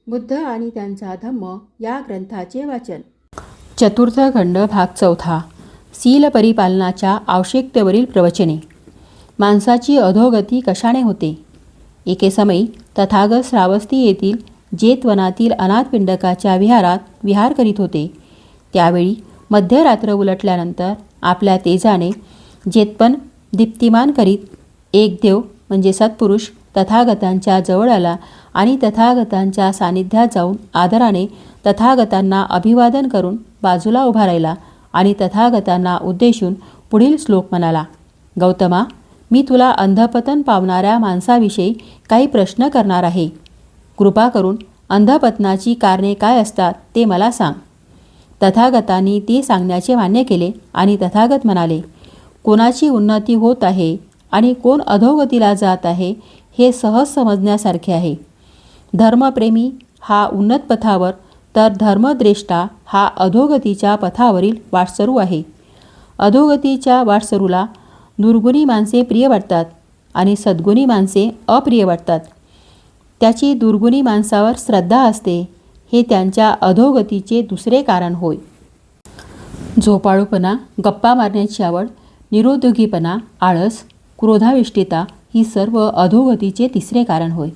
बुद्ध आणि त्यांचा धम्म या ग्रंथाचे वाचन. चतुर्थ खंड भाग चौथा. शील परिपालनाच्या आवश्यकतेवरील प्रवचने. माणसाची अधोगती कशाने होते? एके समयी तथागत श्रावस्ती येथील जेतवनातील अनाथपिंडकाच्या विहारात विहार करीत होते. त्यावेळी मध्यरात्र उलटल्यानंतर आपल्या तेजाने जेतपन दीप्तिमान करीत एक देव म्हणजे सत्पुरुष तथागतांच्या जवळ आला आणि तथागतांच्या सानिध्यात जाऊन आदराने तथागतांना अभिवादन करून बाजूला उभा राहिला आणि तथागतांना उद्देशून पुढील श्लोक म्हणाला. गौतमा, मी तुला अंधपतन पावणाऱ्या माणसाविषयी काही प्रश्न करणार आहे. कृपा करून अंधपतनाची कारणे काय असतात ते मला सांग. तथागतांनी ती सांगण्याचे मान्य केले आणि तथागत म्हणाले, कोणाची उन्नती होत आहे आणि कोण अधोगतीला जात आहे हे सहज समजण्यासारखे आहे. धर्मप्रेमी हा उन्नत पथावर तर धर्मद्रेष्टा हा अधोगतीच्या पथावरील वाटसरू आहे. अधोगतीच्या वाटसरूला दुर्गुणी माणसे प्रिय वाटतात आणि सद्गुणी माणसे अप्रिय वाटतात. त्याची दुर्गुणी माणसावर श्रद्धा असते हे त्यांच्या अधोगतीचे दुसरे कारण होय. झोपाळूपणा, गप्पा मारण्याची आवड, निरुद्योगीपणा, आळस, क्रोधाविष्टिता ही सर्व अधोगतीचे तिसरे कारण होय.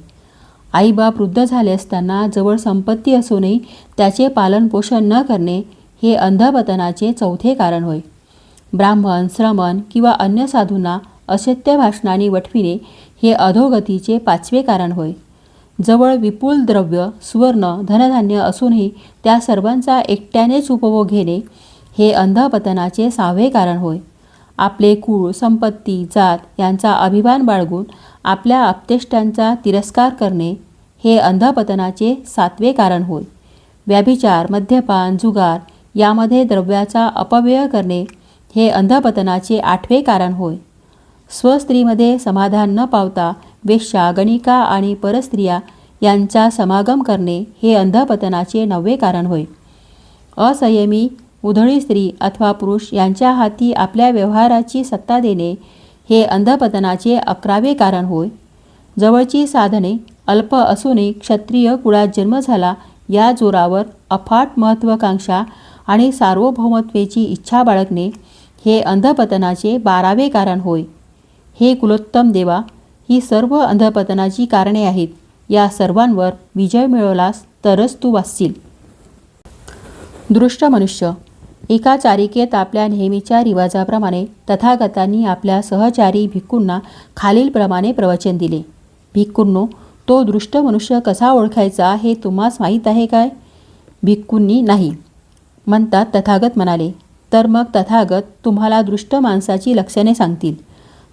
आईबाप वृद्ध झाले असताना जवळ संपत्ती असूनही त्याचे पालनपोषण न करणे हे अंधपतनाचे चौथे कारण होय. ब्राह्मण, श्रमण किंवा अन्य साधूंना असत्य भाषणाने वठविणे हे अधोगतीचे पाचवे कारण होय. जवळ विपुल द्रव्य, सुवर्ण, धनधान्य असूनही त्या सर्वांचा एकट्यानेच उपभोग घेणे हे अंधपतनाचे सहावे कारण होय. आपले कुळ, संपत्ती, जात यांचा अभिमान बाळगून आपल्या आप्तेष्टांचा तिरस्कार करणे हे अंधपतनाचे सातवे कारण होय. व्याभिचार, मद्यपान, जुगार यामध्ये द्रव्याचा अपव्यय करणे हे अंधपतनाचे आठवे कारण होय. स्वस्त्रीमध्ये समाधान न पावता वेश्या, गणिका आणि परस्त्रिया यांचा समागम करणे हे अंधपतनाचे नववे कारण होय. असंयमी उधळी स्त्री अथवा पुरुष यांच्या हाती आपल्या व्यवहाराची सत्ता देणे हे अंधपतनाचे अकरावे कारण होय. जवळची साधने अल्प असूनही क्षत्रिय कुळात जन्म झाला या जोरावर अफाट महत्त्वाकांक्षा आणि सार्वभौमत्वेची इच्छा बाळगणे हे अंधपतनाचे बारावे कारण होय. हे कुलोत्तम देवा, ही सर्व अंधपतनाची कारणे आहेत. या सर्वांवर विजय मिळवलास तरच तू वाचशील. दृष्ट मनुष्य. एका चारिकेत आपल्या नेहमीच्या रिवाजाप्रमाणे तथागतांनी आपल्या सहचारी भिक्खूंना खालीलप्रमाणे प्रवचन दिले. भिक्खूंनो, तो दृष्ट मनुष्य कसा ओळखायचा हे तुम्हास माहीत आहे काय? भिक्खूंनी नाही म्हणतात तथागत म्हणाले. तर मग तथागत तुम्हाला दृष्ट माणसाची लक्षणे सांगतील.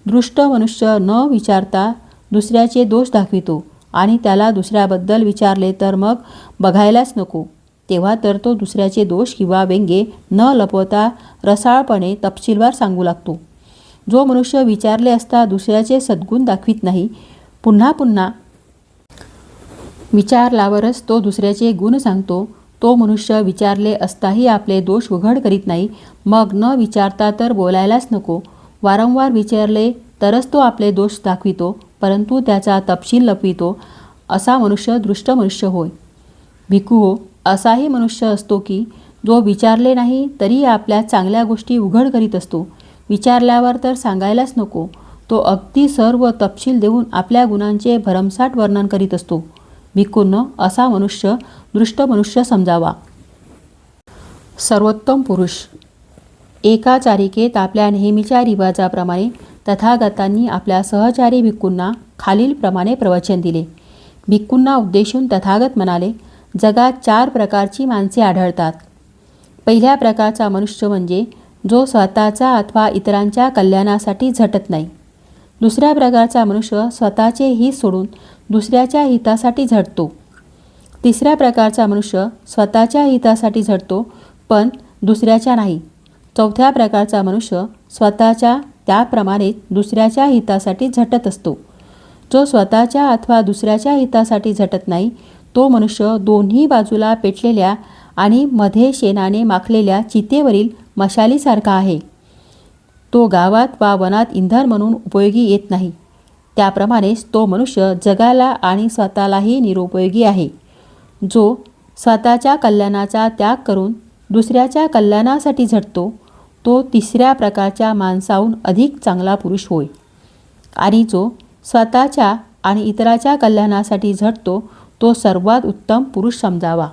दृष्ट मनुष्य न विचारता दुसऱ्याचे दोष दाखवितो आणि त्याला दुसऱ्याबद्दल विचारले तर मग बघायलाच नको. तेव्हा तर तो दुसऱ्याचे दोष किंवा व्यंगे न लपवता रसाळपणे तपशीलवार सांगू लागतो. जो मनुष्य विचारले असता दुसऱ्याचे सद्गुण दाखवित नाही, पुन्हा पुन्हा विचारल्यावरच तो दुसऱ्याचे गुण सांगतो, तो मनुष्य विचारले असताही आपले दोष उघड करीत नाही. मग न विचारता तर बोलायलाच नको. वारंवार विचारले तरच तो आपले दोष दाखवितो, परंतु त्याचा तपशील लपवितो. असा मनुष्य दृष्ट मनुष्य होय. भिक्खू हो, असाही मनुष्य असतो की जो विचारले नाही तरी आपल्या चांगल्या गोष्टी उघड करीत असतो. विचारल्यावर तर सांगायलाच नको. तो अगदी सर्व तपशील देऊन आपल्या गुणांचे भरमसाठ वर्णन करीत असतो. भिक्खूंनो, असा मनुष्य दृष्ट मनुष्य समजावा. सर्वोत्तम पुरुष. एका चारिकेत आपल्या नेहमीच्या रिवाजाप्रमाणे तथागतांनी आपल्या सहचारी भिक्खूंना खालीलप्रमाणे प्रवचन दिले. भिक्खूंना उद्देशून तथागत म्हणाले, जगात 4 प्रकारची माणसे आढळतात. पहिल्या प्रकारचा मनुष्य म्हणजे जो स्वतःचा अथवा इतरांच्या कल्याणासाठी झटत नाही. दुसऱ्या प्रकारचा मनुष्य स्वतःचे हित सोडून दुसऱ्याच्या हितासाठी झटतो. तिसऱ्या प्रकारचा मनुष्य स्वतःच्या हितासाठी झटतो पण दुसऱ्याच्या नाही. चौथ्या प्रकारचा मनुष्य स्वतःच्या त्याप्रमाणेच दुसऱ्याच्या हितासाठी झटत असतो. जो स्वतःच्या अथवा दुसऱ्याच्या हितासाठी झटत नाही तो मनुष्य दोन्ही बाजूला पेटलेल्या आणि मध्ये शेणाने माखलेल्या चितेवरील मशालीसारखा आहे. तो गावात वा वनात इंधन म्हणून उपयोगी येत नाही. त्याप्रमाणेच तो मनुष्य जगाला आणि स्वतःलाही निरुपयोगी आहे. जो स्वतःच्या कल्याणाचा त्याग करून दुसऱ्याच्या कल्याणासाठी झटतो तो तिसऱ्या प्रकारच्या माणसाहून अधिक चांगला पुरुष होय. आणि जो स्वतःच्या आणि इतराच्या कल्याणासाठी झटतो तो सर्वात उत्तम पुरुष समजावा.